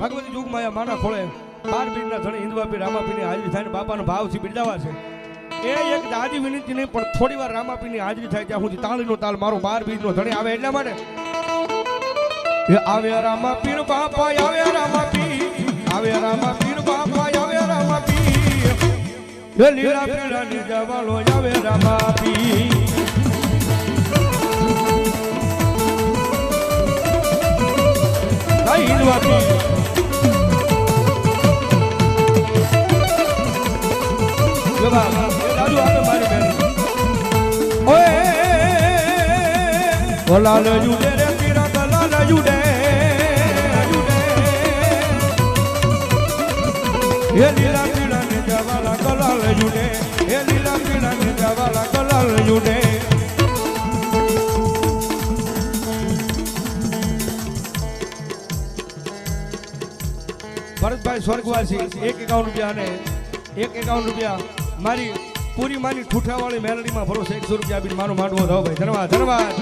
ભગવતી યુગમાં માના ખોળે 12 બીજના ધણી હિન્દવાપી રામાપીની હાજરી થાય ને બાપાનો ભાવથી બિરદાવા છે એ એક દાદી વિનંતી નહીં પણ થોડી વાર રામાપીની હાજરી થાય ત્યાં સુધી તાળીનો તાલ મારો 12 બીજનો ધણી આવે એટલા માટે એ આવે રામાપીર બાપા આવે રામાપીર આવે રામાપીર બાપા આવે રામાપીર એ લીલા પીળા નિજાવાળો આવે રામાપીર હિન્દવાપી રાજુ આપે મારી બેન ઓએ લાલ જુડે રે પીરા લાલ જુડે એ લીલા પીળા ને જવાલા કલાલ જુડે એ લીલા પીળા ને જવાલા કલાલ જુડે ભરતભાઈ સ્વર્ગવાસી 51 રૂપિયા અને 51 રૂપિયા મારી પૂરી માની ઠૂઠાવાળી મેલડીમાં ભરોસે 100 રૂપિયા આપીને મારો માંડવો થાવ ભાઈ ધન્યવાદ ધન્યવાદ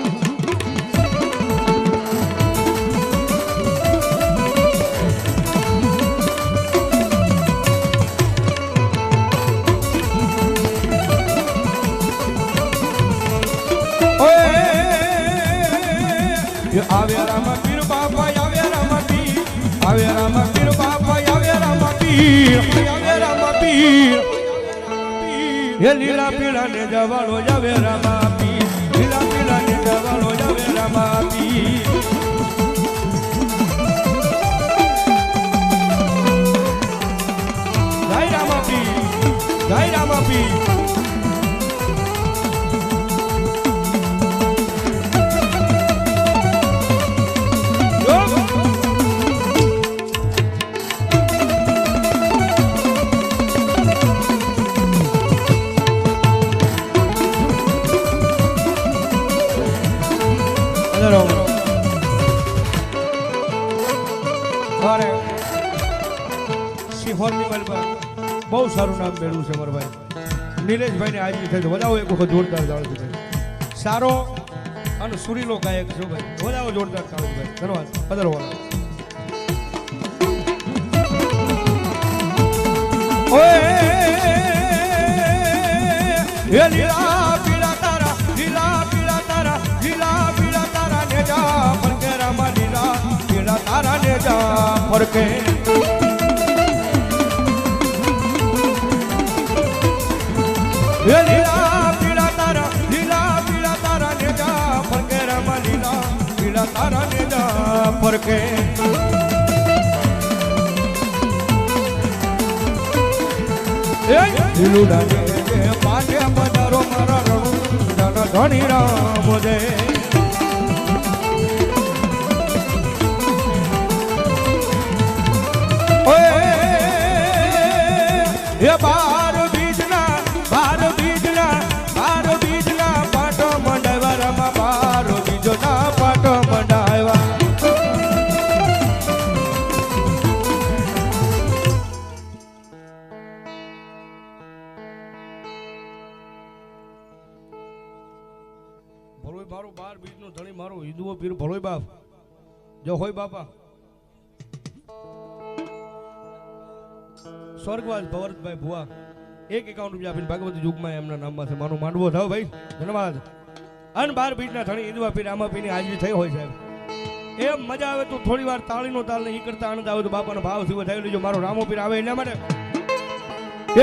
આવે રામાપીર બાપા આવે રામાપીર આવે રામાપીર બાપા આવે રામાપીર આવે રામાપીર એ લીલા પીળા ને જવાળો આવે રામાપીર લીલા પીળા ને જવાળો આવે રામાપીર જય રામાપીર જય રામાપીર બહુ સારું નામ મેળવ્યું છે મારા ભાઈ નીલેશભાઈ ને હાજરી થઈ વધાવો એક વખત જોરદાર તાળી છે સારો અને સુરીલો ગાયક છે ભાઈ વધાવો જોરદાર તાળી ભાઈ ધન્યવાદ પધારવાળા ઓએ એ લીલા પીળા તારા લીલા પીળા તારા લીલા પીળા તારા ને જા ફરકે રામા લીલા પીળા તારા ને જા ફરકે લીલા પીળા તારા ને જા ફરકે રામા લીલા પીળા તારા ને જા ફરકે લીલું ડાલે પાટે પધારો મારા રણુ જન ધણી રામ દે એ બાર બીજના પાટો મંડાવ્યા રામા બાર બીજના પાટો મંડાવ્યા ભલોય મારો 12 બીજનો ધણી મારો હિન્દુઓ પીર ભલોય બાપ જો હોય બાપા સ્વર્ગવાસ ભવરતભાઈ ભુવા 51 રૂપિયા આપીને ભાગવતી યુગમાં એમના નામમાં છે મારો માંડવો થાવ ભાઈ ધન્યવાદ અન 12 બીજના ધણી હિન્દવાપી રામાપીની હાજરી થઈ હોય સાહેબ એમ મજા આવે તો થોડી વાર તાળીનો તાલ ને ઈ કરતા આનંદ આવે તો બાપાનો ભાવથી વધાવી લેજો મારો રામોપીર આવે એના માટે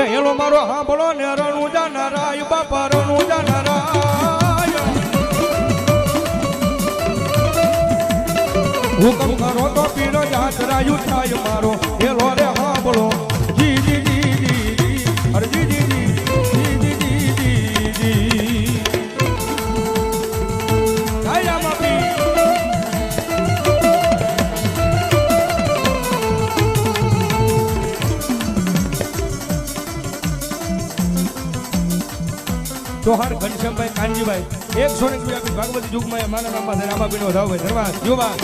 એ હેલો મારો હા બોલો ને રણુ જાનારાય બાપા રણુ જાનારાય હુકમ કરો તો પીરો જાતરાયુ થાય મારો હેલો રે હા બોલો જી જી જી જી અરે જી જી જી જી જી જી જય રામાપીર ચૌહાણ ઘનશ્યામભાઈ કાનજીભાઈ 100 રૂપિયા ભાગવતી યુગમાં મારા નામમાં રામાપીનો વધાવ ભાઈ ધન્યવાદ યુવા